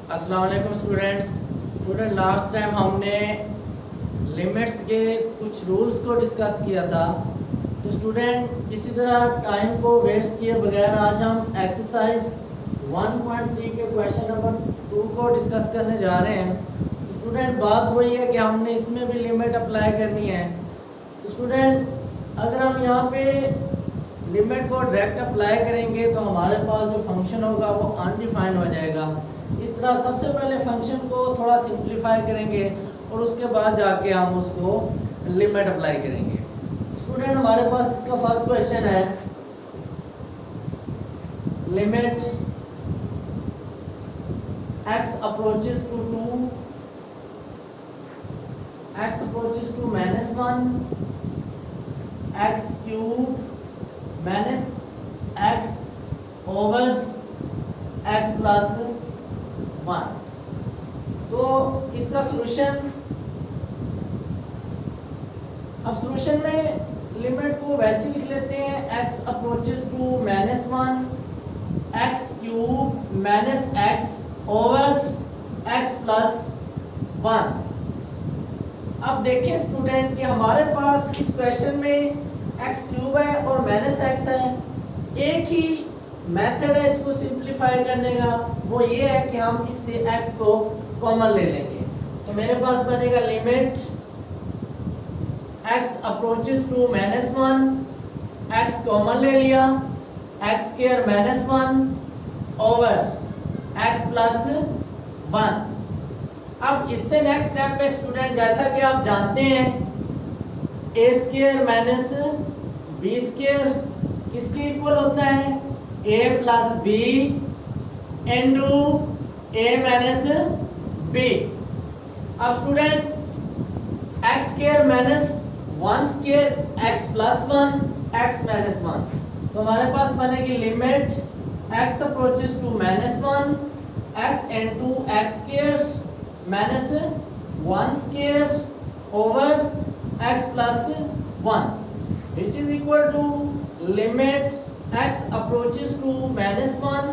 अस्सलाम वालेकुम student last time हमने लिमिट्स के कुछ रूल्स को डिस्कस किया था। तो स्टूडेंट इसी तरह टाइम को वेस्ट किए बगैर आज हम एक्सरसाइज 1.3 के क्वेश्चन नंबर 2 को डिस्कस करने जा रहे हैं। तो स्टूडेंट बात वही है कि हमने इसमें भी लिमिट अप्लाई करनी है। तो स्टूडेंट अगर हम यहाँ पे लिमिट को डायरेक्ट अप्लाई करेंगे तो हमारे पास जो फंक्शन होगा वो अनडिफाइंड हो जाएगा। इस तरह सबसे पहले फंक्शन को थोड़ा सिंप्लीफाई करेंगे और उसके बाद जाके हम उसको लिमिट अप्लाई करेंगे। स्टूडेंट हमारे पास इसका फर्स्ट क्वेश्चन है, limit x approaches to 2, x approaches to -1, x cube minus x over x plus 1। तो इसका सॉल्यूशन, अब सॉल्यूशन में लिमिट को वैसे लिख लेते हैं, x approaches to -1, x cube minus x over x plus 1। अब देखिए स्टूडेंट कि हमारे पास इस क्वेश्चन में x क्यूब है और माइनस x है। एक ही मेथड है इसको सिंप्लीफाई करने का, वो ये है कि हम इससे x को कॉमन ले लेंगे। तो मेरे पास बनेगा limit x approaches to -1, x common ले लिया, x square -1 over x plus 1। अब इससे नेक्स्ट स्टेप पे स्टूडेंट, जैसा कि आप जानते हैं a square minus b square किसके इक्वल होता है, a plus b into a minus b। अब student x square minus 1 square x plus 1 x minus 1। तो हमारे पास बनेगी limit x approaches to -1, x into x square minus 1 square over x plus 1 which is equal to limit x approaches to -1,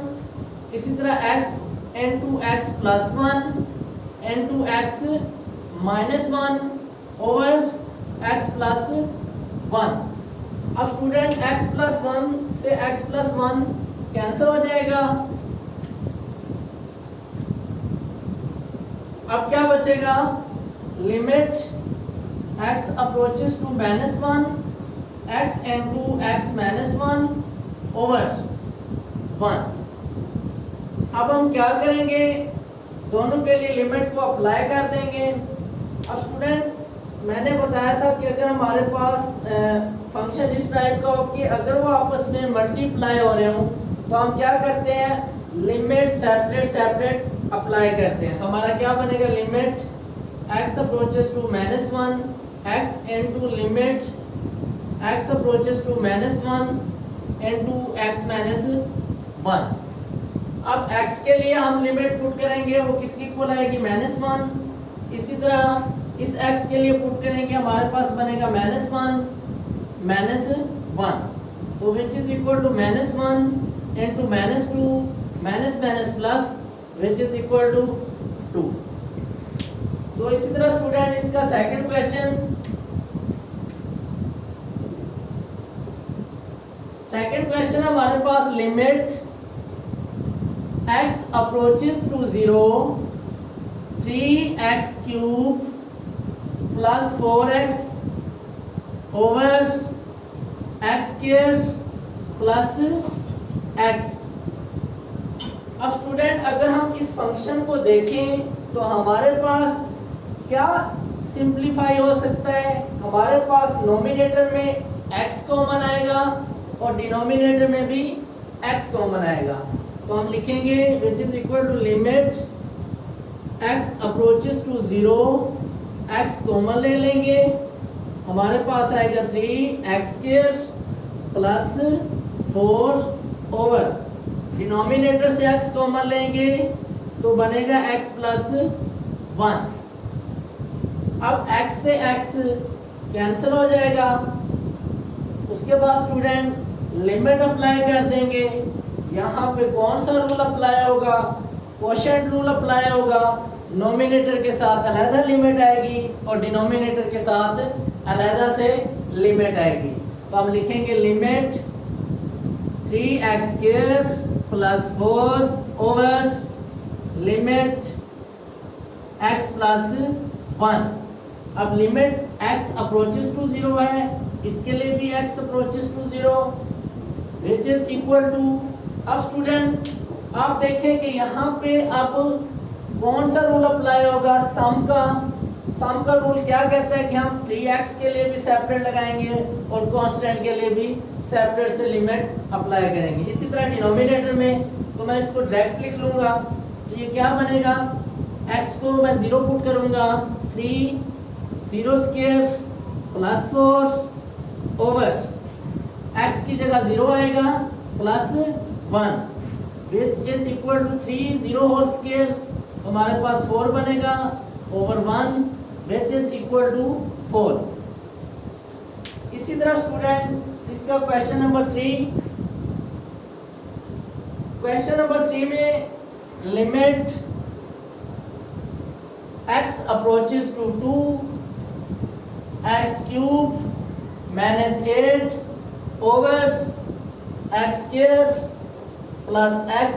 इसी तरह x into x plus 1 into x minus 1 over x plus 1। अब student x plus 1 से x plus 1 cancel हो जाएगा। अब क्या बचेगा, limit x approaches to -1, x into x minus 1 over 1। अब हम क्या करेंगे, दोनों के लिए लिमिट को अप्लाई कर देंगे। अब स्टूडेंट मैंने बताया था कि अगर हमारे पास फंक्शन इस टाइप का हो कि अगर वो आपस में मल्टीप्लाई हो रहे हो तो हम क्या करते हैं, लिमिट सेपरेट सेपरेट अप्लाई करते हैं। तो हमारा क्या बनेगा, limit x approaches to -1, x into limit x approaches to -1 into x minus 1। अब x के लिए हम लिमिट पुट करेंगे, वो किसकी इक्वल आएगी, -1। इसी तरह इस x के लिए पुट करेंगे, हमारे पास बनेगा -1 -1। तो which is equal to -1 into -2 minus minus plus which is equal to 2। तो इसी तरह स्टूडेंट इसका सेकंड क्वेश्चन, हमारे पास limit x approaches to 0, 3x cube plus 4x over x square plus x। अब स्टूडेंट अगर हम इस फंक्शन को देखें तो हमारे पास क्या सिंप्लीफाई हो सकता है, हमारे पास नोमिनेटर में x कॉमन आएगा और डिनोमिनेटर में भी x कॉमन आएगा। तो हम लिखेंगे which is equal to limit x approaches to 0, x common ले लेंगे, हमारे पास आएगा 3x square plus 4 over denominator से x कॉमन लेंगे तो बनेगा x प्लस 1। अब x से x कैंसिल हो जाएगा। उसके बाद स्टूडेंट लिमिट अप्लाई कर देंगे। यहाँ पे कौन सा रूल अप्लाई होगा, क्वोशिएंट रूल अप्लाई होगा, नोमिनेटर के साथ अलहदा लिमिट आएगी और डिनोमिनेटर के साथ अलहदा से लिमिट आएगी। तो हम लिखेंगे limit 3x² + 4 over limit x + 1। अब लिमिट x अप्रोचेस टू 0 है, इसके लिए भी x approaches to 0 which is equal to. अब स्टूडेंट आप देखें कि यहाँ पे अब कौन सा रूल अप्लाई होगा, सम का रूल क्या कहता है कि हम 3x के लिए भी सेपरेट लगाएंगे और कांस्टेंट के लिए भी सेपरेट से लिमिट अप्लाई करेंगे। इसी तरह डिनोमिनेटर में तो मैं इसको डायरेक्ट लिख लूँगा, तो ये क्या बनेगा, x को मैं 0 पुट करूँगा, 3 0² + 4 ओवर x की जगह 0 आएगा +1 which is equal to 3 0 whole square, तो हमारे पास 4 बनेगा over 1 which is equal to 4। इसी तरह स्टूडेंट इसका क्वेश्चन नंबर 3, क्वेश्चन नंबर 3 में limit x approaches to 2 x³ - 8 over x² + x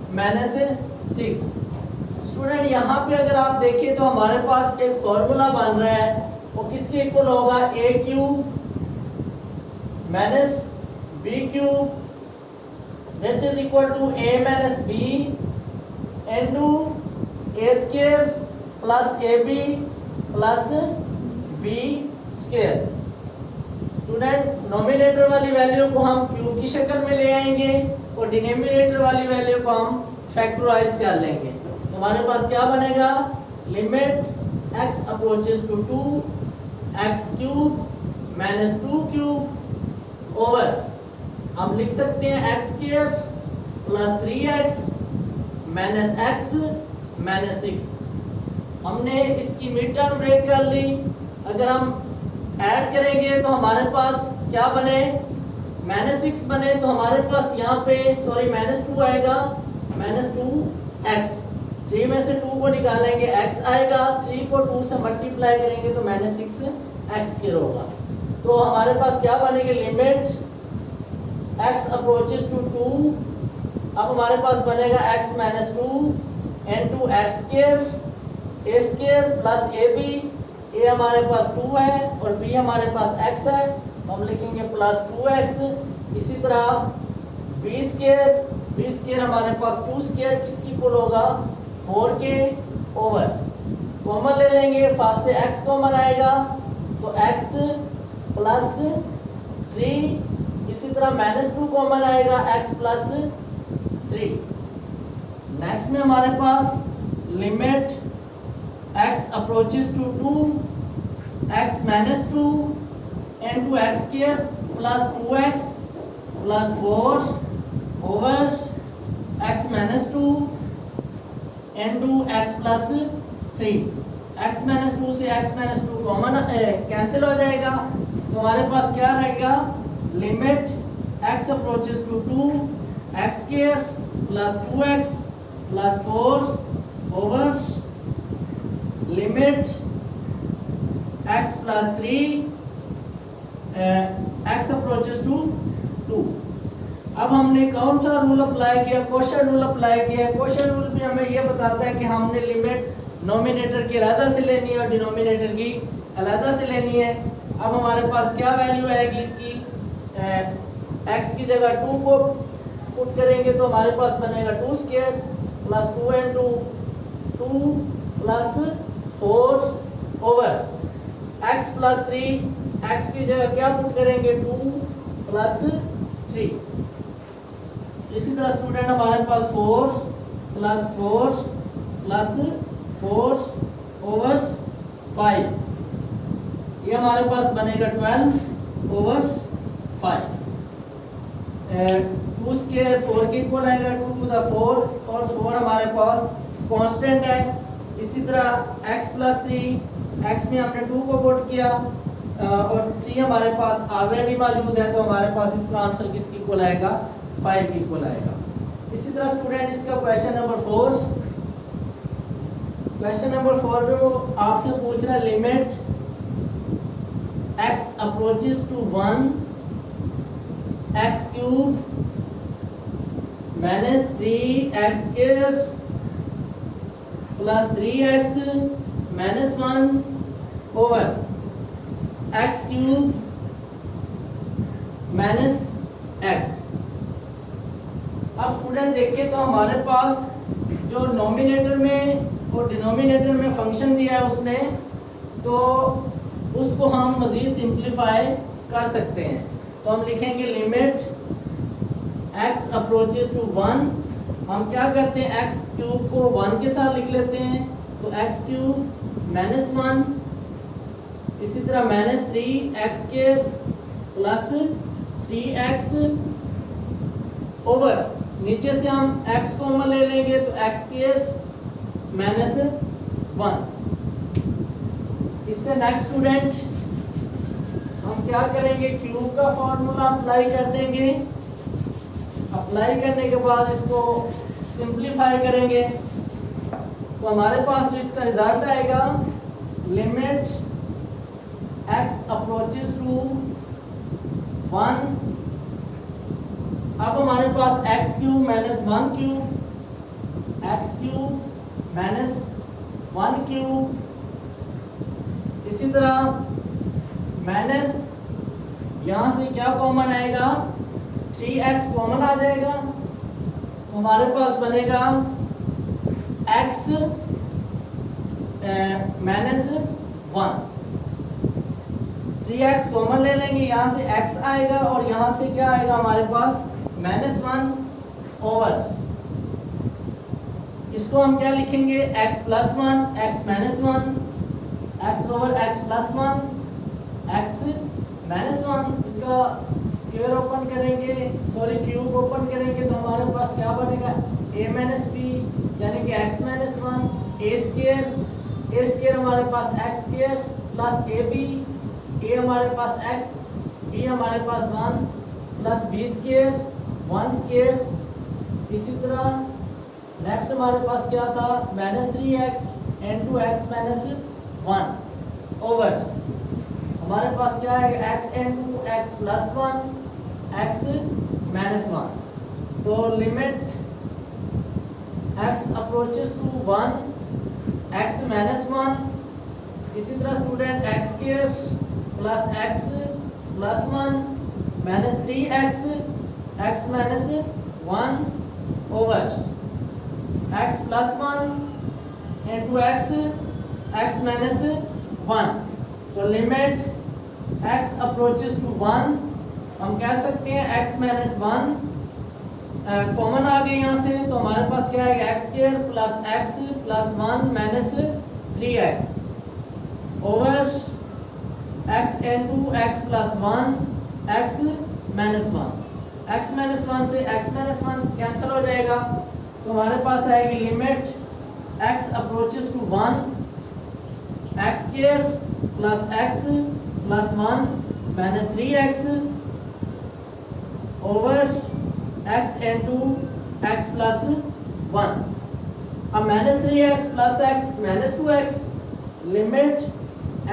- 6। Student यहाँ पे अगर आप देखें तो हमारे पास एक फॉर्मूला बन रहा है, वो किसके इक्वल होगा, a³ - b³ which is equal to a - b into a² + ab + b²। Student nominator वाली वैल्यू को हम क्यूब की शक्ल में ले आएंगे और डिनोमिनेटर वाली वैल्यू को हम फैक्टराइज कर लेंगे। तो हमारे पास क्या बनेगा, limit x approaches to 2 x³ - 2³ over हम लिख सकते हैं x² + 3x - x - 6। हमने इसकी मिड टर्म ब्रेक कर ली। अगर हम ऐड करेंगे तो हमारे पास क्या बने, -6 बने, तो हमारे पास यहाँ पे -2 आएगा, -2x। 3 में से 2 को निकालेंगे x आएगा, 3 को 2 से मल्टीप्लाई करेंगे तो -6x² होगा। तो हमारे पास क्या बनेगी, लिमिट x अप्रोचेस टू 2, अब हमारे पास बनेगा x - 2 into x² a² + ab, a हमारे पास 2 है और b हमारे पास x है, तो हम लिखेंगे +2x। इसी तरह b² हमारे पास 2² किसकी इक्वल होगा, 4k ओवर कॉमन ले लेंगे, फास्ट से x कॉमन आएगा तो x + 3, इसी तरह -2 कॉमन आएगा, x + 3। नेक्स्ट में हमारे पास limit x approaches to 2 x - 2 into x² + 2x + 4 over x - 2 into x + 3। x - 2 से x - 2 कॉमन कैंसिल हो जाएगा, तो हमारे पास क्या रहेगा, limit x approaches to 2 x² + 2x + 4 over limit x + 3 x approaches to 2। अब हमने कौन सा रूल अप्लाई किया, क्वोशिएंट रूल अप्लाई किया। क्वोशिएंट रूल भी हमें ये बताता है कि हमने लिमिट नोमिनेटर की अलहदा से लेनी है और डिनोमिनेटर की अलहदा से लेनी है। अब हमारे पास क्या वैल्यू आएगी इसकी, x की जगह 2 को पुट करेंगे तो हमारे पास बनेगा 2² + 2 into 2 + 4 ओवर x + 3, x की जगह क्या पुट करेंगे, 2 + 3। इसी तरह स्टूडेंट हमारे पास 4 + 4 + 4 ओवर 5, ये हमारे पास बनेगा 12 ओवर 5। 2² 4 के इक्वल आएगा, 2 to the 4 और 4 हमारे पास कांस्टेंट है। इसी तरह x + 3, x में हमने 2 को पुट किया और 3 हमारे पास ऑलरेडी मौजूद है, तो हमारे पास इसका आंसर किसके इक्वल आएगा, 5 के इक्वल आएगा। इसी तरह स्टूडेंट इसका क्वेश्चन नंबर 4, क्वेश्चन नंबर 4 में वो आपसे पूछ रहा है limit x approaches to 1 x cube minus 3x square plus 3x minus 1 over x cube minus x। अब स्टूडेंट देखिए तो हमारे पास जो नोमिनेटर में और डिनोमिनेटर में फंक्शन दिया है उसने, तो उसको हम मज़ीद सिंप्लीफाई कर सकते हैं। तो हम लिखेंगे लिमिट x अप्रोचेस टू 1, हम क्या करते हैं x क्यूब को 1 के साथ लिख लेते हैं, तो x क्यूब माइनस 1, इसी तरह minus 3x square plus 3x over, नीचे से हम x कॉमन ले लेंगे तो x स्क्वायर माइनस 1। इससे नेक्स्ट स्टूडेंट हम क्या करेंगे, क्यूब का फॉर्मूला अप्लाई कर देंगे, अप्लाई करने के बाद इसको सिंप्लीफाई करेंगे तो हमारे पास जो इसका रिजल्ट आएगा लिमिट x अप्रोचेस टू 1, अब हमारे पास x cube minus 1 cube, x cube minus 1 cube, इसी तरह माइनस यहाँ से क्या कॉमन आएगा, 3x कॉमन आ जाएगा, तो हमारे पास बनेगा x माइनस 1, 3x कॉमन ले लेंगे, यहाँ से x आएगा और यहाँ से क्या आएगा हमारे पास माइनस 1 ओवर, इसको हम क्या लिखेंगे x plus 1 x minus 1, x over x plus 1 x minus 1, इसका स्क्वायर ओपन करेंगे, सॉरी क्यूब ओपन करेंगे तो हमारे पास क्या बनेगा a माइनस b यानी कि x माइनस 1, a स्क्वायर हमारे पास x square plus ab, a हमारे पास x, b हमारे पास 1 प्लस b स्क्वायर 1 स्क्वायर, इसी तरह नेक्स्ट हमारे पास क्या था minus 3x into x minus 1 over, हमारे पास क्या है x into x plus 1 x minus 1, तो limit x approaches to 1 x minus 1, इसी तरह student x square plus x plus 1 minus 3x x minus 1 over x plus 1 into x minus 1, तो limit x approaches to 1, हम कह सकते हैं x minus 1 common आ गए यहाँ से, तो हमारे पास क्या है x square plus x plus 1 minus 3x over x into x plus 1 x minus 1, x minus 1 से x माइनस 1 कैंसिल हो जाएगा, तो हमारे पास आएगी limit x approaches to 1 x square plus x plus 1 minus 3x over x into x plus 1, अब minus 3x plus x minus 2x, limit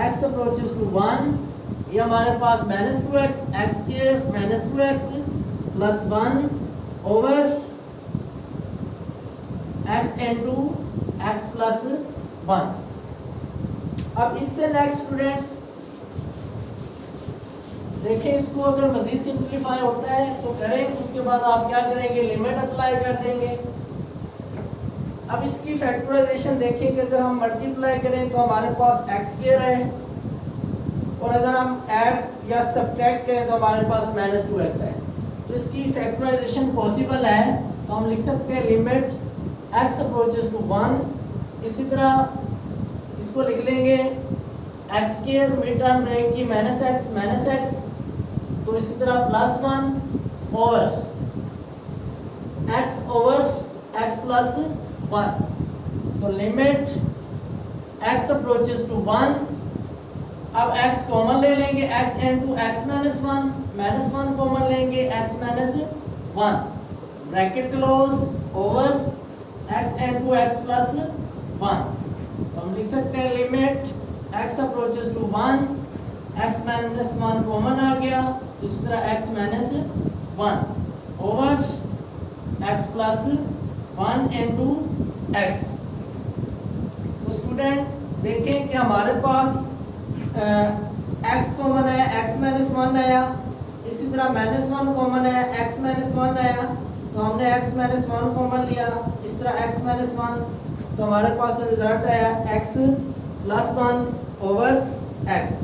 x approaches to 1, ये हमारे पास minus 2x x square minus 2x plus 1 over x into x plus 1। अब इससे next students देखिए, इसको अगर मजीद simplify होता है तो करें, उसके बाद आप क्या करेंगे लिमिट अप्लाई कर देंगे। अब इसकी फैक्टराइजेशन देखेंगे, अगर हम मल्टीप्लाई करें तो हमारे पास x स्क्वायर है, और अगर हम ऐड या सब्ट्रैक्ट करें तो हमारे पास माइनस 2x है, तो इसकी फैक्टराइजेशन पॉसिबल है, तो हम लिख सकते हैं लिमिट x अप्रोचेस टू 1, इसी तरह इसको लिख लेंगे x स्क्वायर मिड टर्म रहेगी माइनस x, तो इसी तरह प्लस 1 ओवर x प्लस 1, तो लिमिट x अप्रोचेस टू 1, अब x कॉमन ले लेंगे x into x minus 1 common लेंगे x minus 1 bracket close over x into x plus 1, तो हम लिख सकते हैं limit x approaches to 1, x minus 1 common आ गया, इसी तरह x minus 1 over x plus 1 into x। तो स्टूडेंट देखें कि हमारे पास x कॉमन है, x माइनस 1 आया, इसी तरह माइनस 1 कॉमन है, x माइनस 1 आया, तो हमने x माइनस 1 कॉमन लिया, इस तरह x माइनस 1, तो हमारे पास रिजल्ट आया x प्लस 1 ओवर x।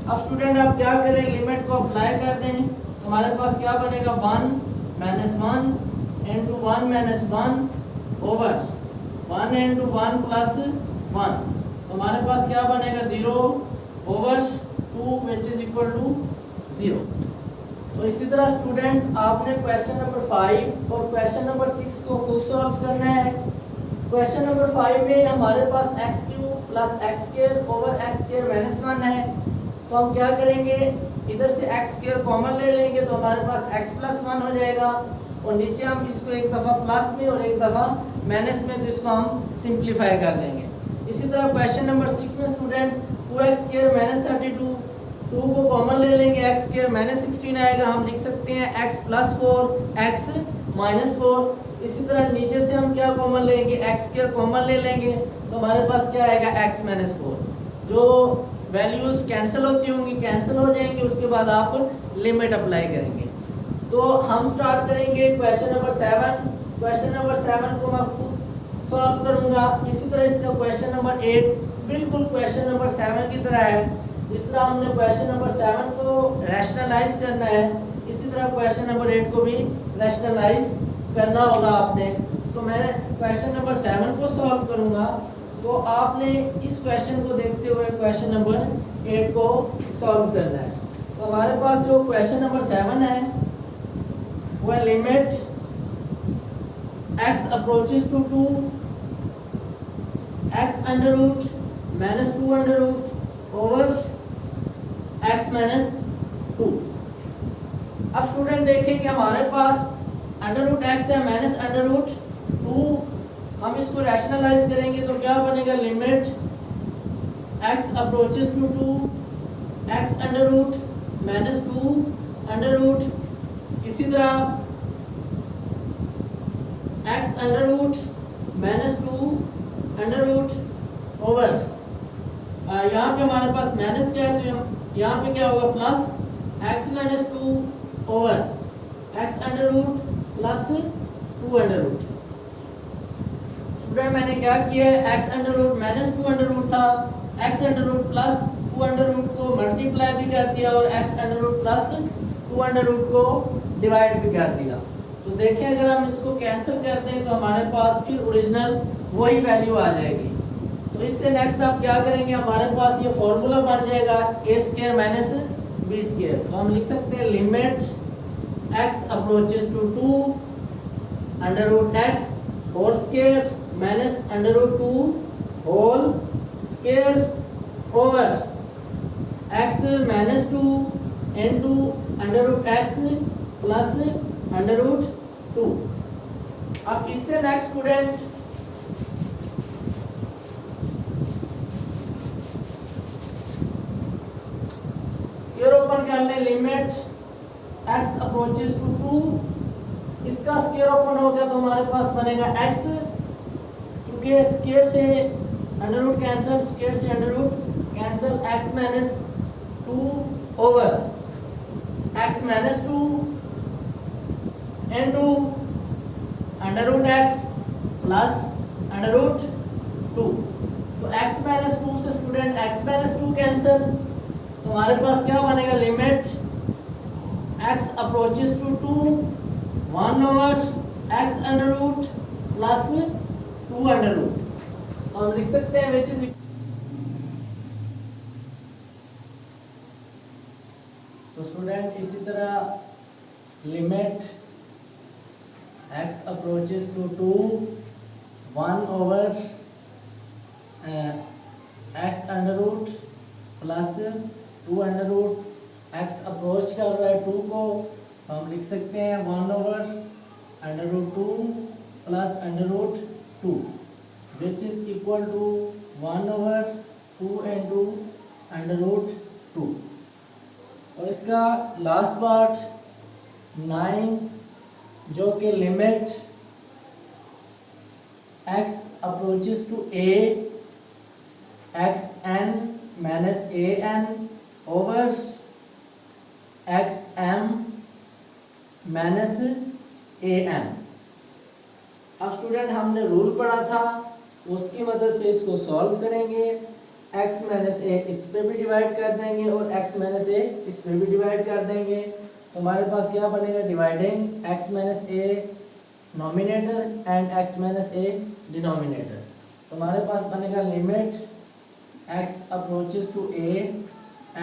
अब स्टूडेंट आप क्या करें, लिमिट को अप्लाई कर दें, तो हमारे पास क्या बनेगा 1 minus 1 into 1 minus 1 over 1 into 1 plus 1, तो हमारे पास क्या बनेगा 0 over 2 which is equal to 0। तो इसी तरह स्टूडेंट्स आपने क्वेश्चन नंबर 5 और क्वेश्चन नंबर 6 को खुद सॉल्व करना है। क्वेश्चन नंबर 5 में हमारे पास x cube plus x square over x square minus 1 है, तो हम क्या करेंगे, इधर से एक्स स्क्वायर कॉमन ले लेंगे, तो हमारे पास एक्स प्लस 1 हो जाएगा, और नीचे हम इसको एक दफ़ा प्लस में और एक दफ़ा माइनस में, तो इसको हम सिंप्लीफाई कर लेंगे। इसी तरह क्वेश्चन नंबर 6 में स्टूडेंट 2x स्क्वायर माइनस 32, 2 को कॉमन ले लेंगे, x स्क्वायर माइनस 16 आएगा, हम लिख सकते हैं x प्लस 4 x माइनस 4। इसी तरह नीचे से हम क्या कॉमन लेंगे, x स्क्वायर कॉमन ले लेंगे, तो हमारे पास क्या आएगा x माइनस 4। जो वैल्यूज कैंसिल होती होंगी कैंसिल हो जाएंगे, उसके बाद आप लिमिट अप्लाई करेंगे। तो हम स्टार्ट करेंगे क्वेश्चन नंबर 7। क्वेश्चन नंबर 7 को मैं खुद सॉल्व करूंगा। इसी तरह इसका क्वेश्चन नंबर 8 बिल्कुल क्वेश्चन नंबर 7 की तरह है। इस तरह हमने क्वेश्चन नंबर 7 को रैशनलाइज करना है, इसी तरह क्वेश्चन नंबर 8 को भी रैशनलाइज करना होगा आपने। तो मैं क्वेश्चन नंबर 7 को सॉल्व करूंगा, तो आपने इस क्वेश्चन को देखते हुए क्वेश्चन नंबर 8 को सॉल्व करना है। तो हमारे पास जो क्वेश्चन नंबर 7 है वो है limit x approaches to 2 x under root minus 2 under root over x minus 2। अब स्टूडेंट देखें कि हमारे पास अंडर रूट x है माइनस अंडर रूट 2, हम इसको रैशनलाइज करेंगे तो क्या बनेगा, limit x approaches to 2 x under root minus 2 under root, इसी तरह x under root minus 2 under root over, यहाँ पे हमारे पास माइनस क्या है, तो यहाँ पे क्या होगा plus x minus 2 over x under root plus 2 under root. Student मैंने क्या किया है, x under root minus 2 under root था, x under root plus 2 under root को मल्टीप्लाई भी कर दिया और x under root plus 2 under root को डिवाइड भी कर दिया। तो देखिए अगर हम इसको कैंसिल करते हैं तो हमारे पास फिर ओरिजिनल वही वैल्यू आ जाएगी। तो इससे नेक्स्ट आप क्या करेंगे, हमारे पास ये फॉर्मूला बन जाएगा a square minus b square. तो हम लिख सकते हैं limit x approaches to 2 under root x whole square minus under root 2 whole square over x minus 2 into under root x plus under root 2। अब इससे नेक्स्ट स्टूडेंट स्क्वायर ओपन कर ले, limit x approaches to 2, इसका square open हो गया तो हमारे पास बनेगा x, क्योंकि स्क्वायर से अंडर रूट कैंसिल, स्क्वायर से under root cancel, x minus 2 over x minus 2 into under root x plus under root 2। तो x माइनस 2 से स्टूडेंट x माइनस 2 कैंसिल, तो हमारे पास क्या बनेगा, limit x approaches to 2 1 over x under root plus 2 under root. तो हम लिख सकते हैं विच इज, तो स्टूडेंट इसी तरह limit x approaches to 2 1 over x under root plus 2 under root, x approach कर रहा है 2 को, हम लिख सकते हैं 1 over √2 plus √2 which is equal to 1/2 into √2। और इसका लास्ट पार्ट 9 जो कि limit x approaches to a xn minus an over xm minus an। अब स्टूडेंट हमने रूल पढ़ा था, उसकी मदद से इसको सॉल्व करेंगे। x माइनस ए इस पे भी डिवाइड कर देंगे और x माइनस ए इस पे भी डिवाइड कर देंगे, तो हमारे पास क्या बनेगा, dividing x minus a numerator and x minus a denominator. तो हमारे पास बनेगा limit x approaches to a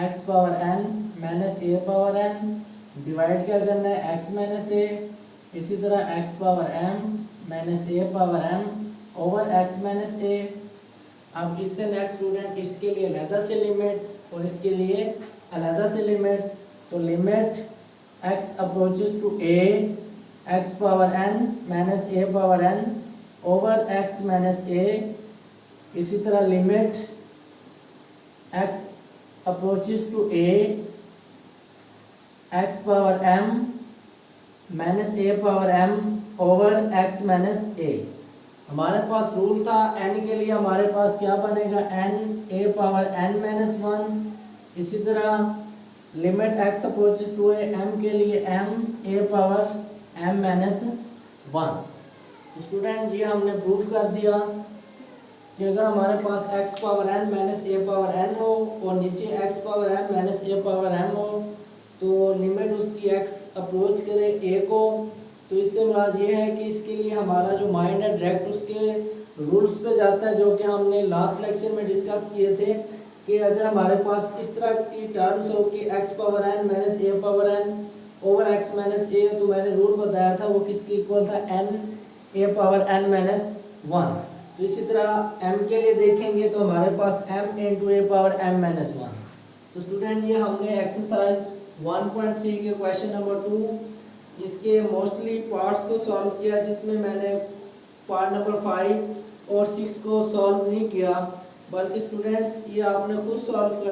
x power n minus a power n, divide क्या करना है x माइनस a, इसी तरह x power m minus a power m over x minus a। अब इससे नेक्स्ट स्टूडेंट इसके लिए अलहदा से लिमिट और इसके लिए अलहदा से लिमिट, तो limit x approaches to a x power n minus a power n over x minus a, इसी तरह limit x approaches to a x power m minus a power m over x minus a। हमारे पास rule था n के लिए हमारे पास क्या बनेगा, n a power n minus 1, इसी तरह limit x approaches to a m के लिए m a power m minus 1। Student ये हमने प्रूफ कर दिया कि अगर हमारे पास x power n minus a power n हो और नीचे x power m minus a power m हो, तो लिमिट उसकी x अप्रोच करे a को, तो इससे मुराद ये है कि इसके लिए हमारा जो माइंड है डायरेक्ट उसके रूल्स पे जाता है, जो कि हमने लास्ट लेक्चर में डिस्कस किए थे कि अगर हमारे पास इस तरह की टर्म्स हो कि x power n minus a power n over x minus a, तो मैंने रूल बताया था वो किसके इक्वल था, n a power n minus 1। तो इसी तरह m के लिए देखेंगे तो हमारे पास m into a power m minus 1। तो स्टूडेंट ये हमने एक्सरसाइज 1.3 के क्वेश्चन नंबर 2 इसके मोस्टली पार्ट्स को सॉल्व किया, जिसमें मैंने पार्ट नंबर 5 और 6 को सॉल्व नहीं किया, बल्कि स्टूडेंट्स ये आपने खुद सॉल्व कर